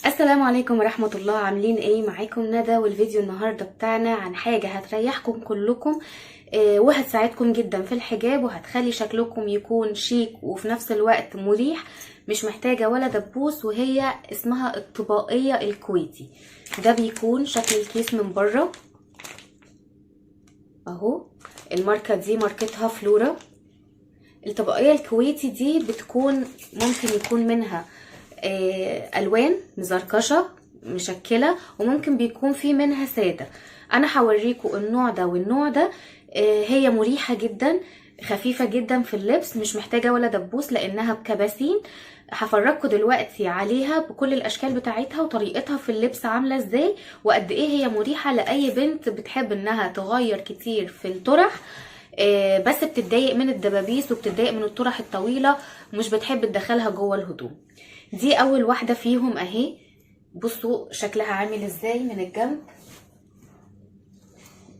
السلام عليكم ورحمة الله. عاملين ايه؟ معاكم ندى، والفيديو النهاردة بتاعنا عن حاجة هتريحكم كلكم وهتساعدكم جدا في الحجاب، وهتخلي شكلكم يكون شيك وفي نفس الوقت مريح، مش محتاجة ولا دبوس، وهي اسمها الطباقية الكويتي. ده بيكون شكل الكيس من بره اهو. الماركة دي ماركتها فلورا. الطبقية الكويتي دي بتكون ممكن يكون منها الوان مزركشه مشكله، وممكن بيكون في منها ساده. انا هوريكم النوع ده والنوع ده. هي مريحه جدا، خفيفه جدا في اللبس، مش محتاجه ولا دبوس لانها بكباسين. هفرجكم دلوقتي عليها بكل الاشكال بتاعتها وطريقتها في اللبس عامله ازاي، وقد ايه هي مريحه لاي بنت بتحب انها تغير كتير في الطرح، بس بتتضايق من الدبابيس وبتتضايق من الطرح الطويله، مش بتحب تدخلها جوه الهدوم. دي اول واحده فيهم اهي. بصوا شكلها عامل ازاي من الجنب،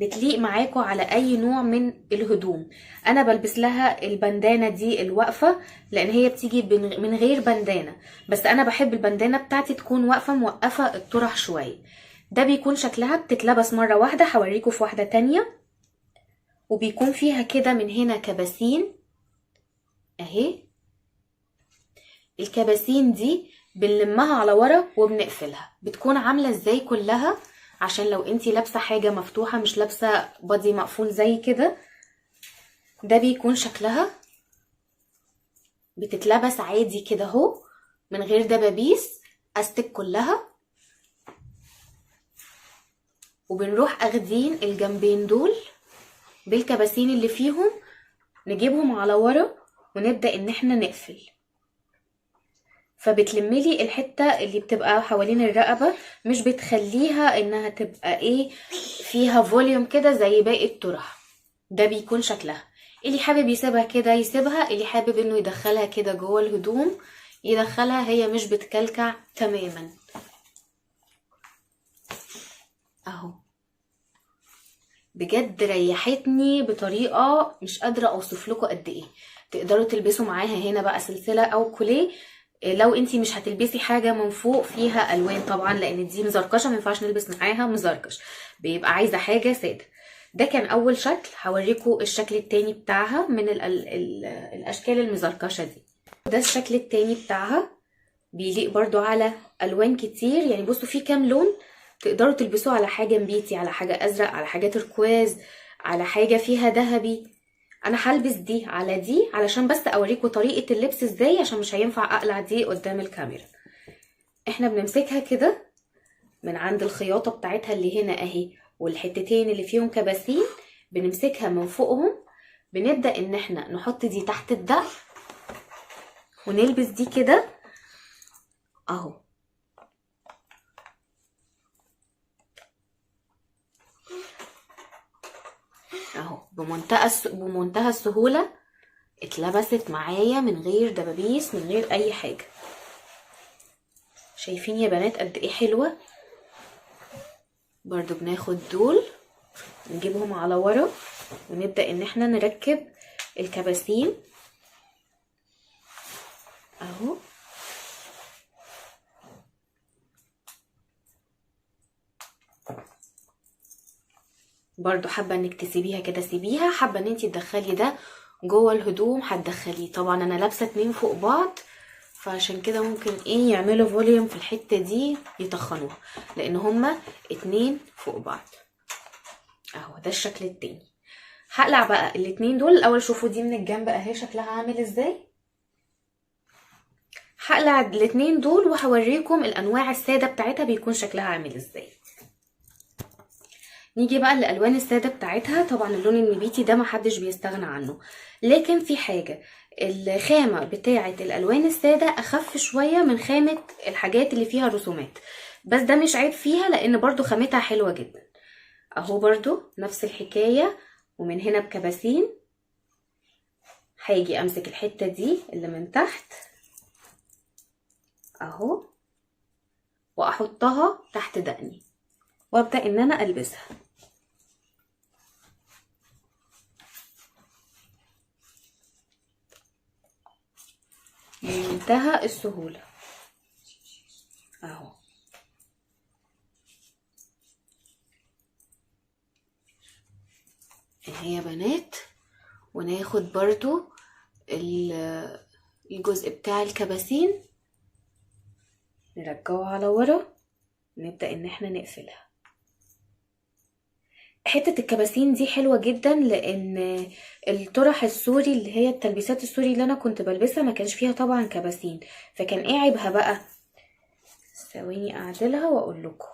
بتليق معاكم على اي نوع من الهدوم. انا بلبس لها البندانه دي الواقفه لان هي بتيجي من غير بندانه، بس انا بحب البندانه بتاعتي تكون واقفه موقفه الطرح شويه. ده بيكون شكلها بتتلبس مره واحده. هوريكم في واحده تانية، وبيكون فيها كده من هنا كباسين اهي. الكباسين دي بنلمها على ورا وبنقفلها. بتكون عامله ازاي كلها؟ عشان لو انتي لابسه حاجه مفتوحه، مش لابسه بادي مقفول زي كده. ده بيكون شكلها، بتتلبس عادي كده اهو من غير دبابيس، استك كلها. وبنروح اخدين الجنبين دول بالكباسين اللي فيهم، نجيبهم على ورا ونبدا ان احنا نقفل. فبتلملي الحتة اللي بتبقى حوالين الرقبة، مش بتخليها انها تبقى ايه فيها فوليوم كده زي باقي الطرح. ده بيكون شكلها. اللي حابب يسيبها كده يسيبها، اللي حابب انه يدخلها كده جوه الهدوم يدخلها، هي مش بتكلكع تماما اهو. بجد ريحتني بطريقة مش قادرة اوصف لكم قد ايه. تقدروا تلبسوا معاها هنا بقى سلسلة او كوليه، لو انتي مش هتلبسي حاجه من فوق فيها الوان طبعا، لان دي مزركشه ما ينفعش نلبس معاها مزركش، بيبقى عايزه حاجه ساده. ده كان اول شكل. هوريكم الشكل التاني بتاعها من ال الاشكال المزركشه دي. ده الشكل التاني بتاعها، بيليق برضو على الوان كتير. يعني بصوا في كام لون، تقدروا تلبسوه على حاجه نبيتي، على حاجه ازرق، على حاجه تركواز، على حاجه فيها ذهبي. انا هلبس دي على دي علشان بس اوريكم طريقة اللبس ازاي، عشان مش هينفع اقلع دي قدام الكاميرا. احنا بنمسكها كده من عند الخياطة بتاعتها اللي هنا اهي، والحتتين اللي فيهم كباسين بنمسكها من فوقهم. بنبدأ ان احنا نحط دي تحت الظهر ونلبس دي كده اهو. اهو بمنتهى السهولة اتلبست معايا من غير دبابيس، من غير اي حاجة. شايفين يا بنات قد ايه حلوة؟ برضو بناخد دول نجيبهم على ورا ونبدأ ان احنا نركب الكباسين اهو. برضو حابة انك تسيبيها كده سيبيها، حابة ان انتي تدخلي ده جوه الهدوم هتدخليه. طبعا انا لابسة اتنين فوق بعض، فعشان كده ممكن ايه يعملوا فوليوم في الحتة دي يتخنوها، لان هما اتنين فوق بعض اهو. ده الشكل التاني. هقلع بقى الاتنين دول الاول. شوفوا دي من الجنب اهي شكلها عامل ازاي. هقلع الاتنين دول وهوريكم الانواع السادة بتاعتها بيكون شكلها عامل ازاي. نيجي بقى للالوان الساده بتاعتها. طبعا اللون النبيتي ده محدش بيستغنى عنه، لكن في حاجه، الخامه بتاعه الالوان الساده اخف شويه من خامه الحاجات اللي فيها رسومات، بس ده مش عيب فيها لان برضو خامتها حلوه جدا اهو. برضو نفس الحكايه، ومن هنا بكباسين هاجي امسك الحته دي اللي من تحت اهو، واحطها تحت دقني وابدا ان انا البسها بمنتهى السهولة اهو. اهي يا بنات. وناخد برضو الجزء بتاع الكباسين نرجعه على ورا، نبدأ ان احنا نقفلها. حتة الكباسين دي حلوة جدا، لان الطرح السوري اللي هي التلبيسات السوري اللي انا كنت بلبسها ما كانش فيها طبعا كباسين، فكان ايه عيبها بقى؟ ثواني اعدلها واقول لكم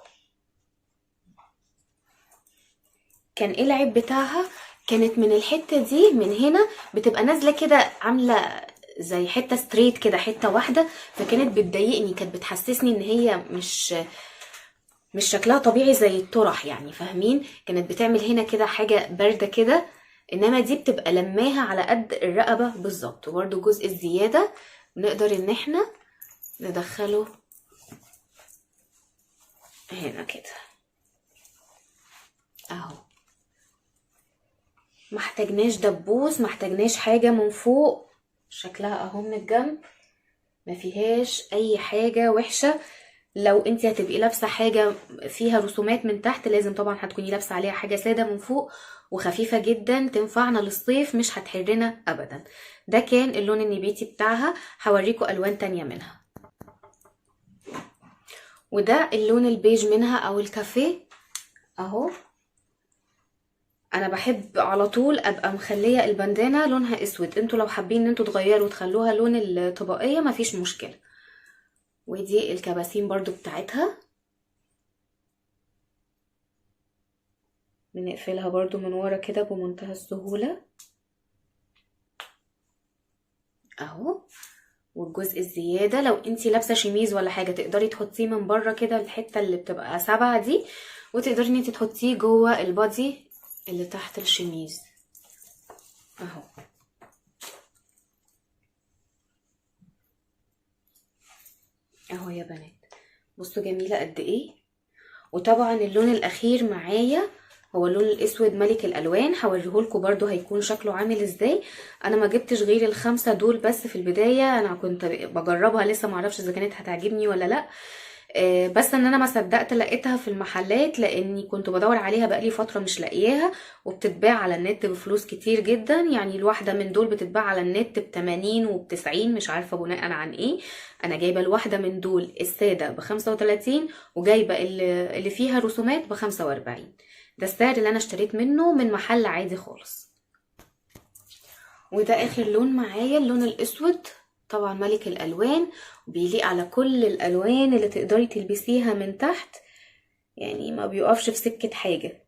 كان ايه العيب بتاعها. كانت من الحتة دي من هنا بتبقى نازلة كده، عاملة زي حتة ستريت كده، حتة واحدة، فكانت بتضايقني، كانت بتحسسني ان هي مش شكلها طبيعي زي الطرح يعني، فاهمين؟ كانت بتعمل هنا كده حاجة باردة كده، انما دي بتبقى لماها على قد الرقبة بالظبط. وبرده الجزء الزيادة نقدر ان احنا ندخله هنا كده اهو. محتاجناش دبوس، محتاجناش حاجة من فوق، شكلها اهو من الجنب ما فيهاش اي حاجة وحشة. لو انت هتبقي لابسه حاجه فيها رسومات من تحت، لازم طبعا هتكوني لابسه عليها حاجه ساده من فوق وخفيفه جدا، تنفعنا للصيف مش هتحرنا ابدا. ده كان اللون النبيتي بتاعها، هوريكم الوان تانية منها. وده اللون البيج منها او الكافيه اهو. انا بحب على طول ابقى مخليه البندانه لونها اسود، انتوا لو حابين ان انتوا تغيروا وتخلوها لون الطبقيه مفيش مشكله. ودي الكباسين برضو بتاعتها، بنقفلها برضو من ورا كده بمنتهى السهولة اهو. والجزء الزيادة لو انتي لابسة شميز ولا حاجة تقدري تحطيه من بره كده، الحتة اللي بتبقى 7 دي، وتقدري ان انتي تحطيه جوه البادي اللي تحت الشميز اهو. اهو يا بنات بصوا جميلة قد ايه. وطبعا اللون الاخير معايا هو اللون الاسود ملك الالوان، هوريهولكوا برضو هيكون شكله عامل ازاي. انا ما جبتش غير ال5 دول بس في البدايه، انا كنت بجربها لسه معرفش اذا كانت هتعجبني ولا لا، بس ان انا ما صدقت لقيتها في المحلات، لاني كنت بدور عليها بقالي فتره مش لاقياها، وبتتباع على النت بفلوس كتير جدا. يعني الواحده من دول بتتباع على النت ب80 وب90، مش عارفه بناء عن ايه. انا جايبه الواحده من دول الساده ب35، وجايبه اللي فيها رسومات ب45. ده السعر اللي انا اشتريت منه من محل عادي خالص. وده اخر لون معايا، اللون الاسود طبعا ملك الالوان، وبيليق على كل الالوان اللي تقدري تلبسيها من تحت، يعني ما بيقفش في سكة حاجة.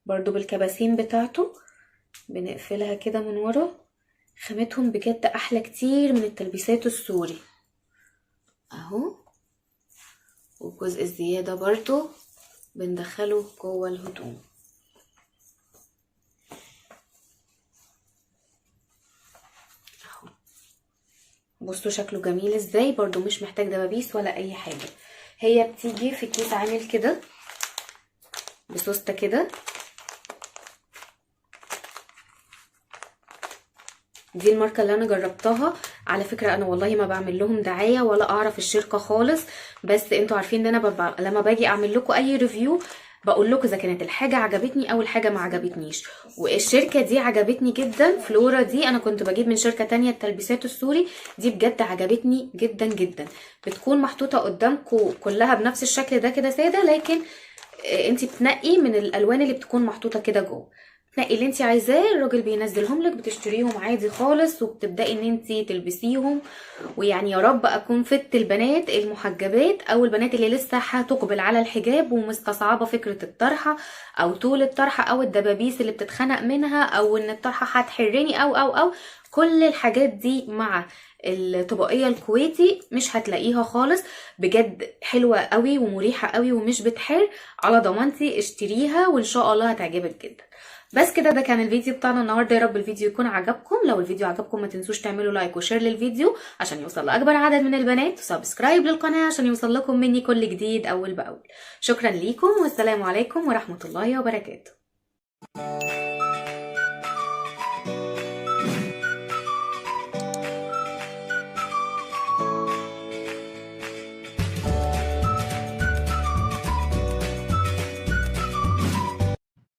برضو بالكباسين بتاعته بنقفلها كده من ورا، خامتهم بجد احلى كتير من التلبيسات السوري اهو. والجزء الزيادة برضو بندخله جوه الهدوم. بصوا شكله جميل ازاي، برضو مش محتاج دبابيس ولا اي حاجة. هي بتيجي في كيس عامل كده بسوستة كده، دي الماركة اللي انا جربتها. على فكرة انا والله ما بعمل لهم دعاية ولا اعرف الشركة خالص، بس انتوا عارفين ان انا لما باجي اعمل لكم اي ريفيو بقول لكم اذا كانت الحاجه عجبتني او الحاجه ما عجبتنيش. والشركه دي عجبتني جدا، فلورا دي انا كنت بجيب من شركه تانية التلبيسات السوري، دي بجد عجبتني جدا جدا. بتكون محطوطه قدامكم كلها بنفس الشكل ده كده ساده، لكن انتي بتنقي من الالوان اللي بتكون محطوطه كده جوه، تنقي اللي انتي عايزاه، الراجل بينزلهم لك، بتشتريهم عادي خالص وبتبداي ان انتي تلبسيهم. ويعني يا رب اكون فدت البنات المحجبات او البنات اللي لسه هتقبل على الحجاب ومستصعبه فكره الطرحه او طول الطرحه او الدبابيس اللي بتتخنق منها، او ان الطرحه هتحرني او كل الحاجات دي مع الطبقيه الكويتي مش هتلاقيها خالص. بجد حلوه قوي ومريحه قوي ومش بتحر، على ضمانتي اشتريها وان شاء الله هتعجبك جدا. بس كده ده كان الفيديو بتاعنا النهارده، يا رب الفيديو يكون عجبكم. لو الفيديو عجبكم ما تنسوش تعملوا لايك وشير للفيديو عشان يوصل لاكبر عدد من البنات، وسبسكرايب للقناه عشان يوصل لكم مني كل جديد اول باول. شكرا ليكم والسلام عليكم ورحمه الله وبركاته.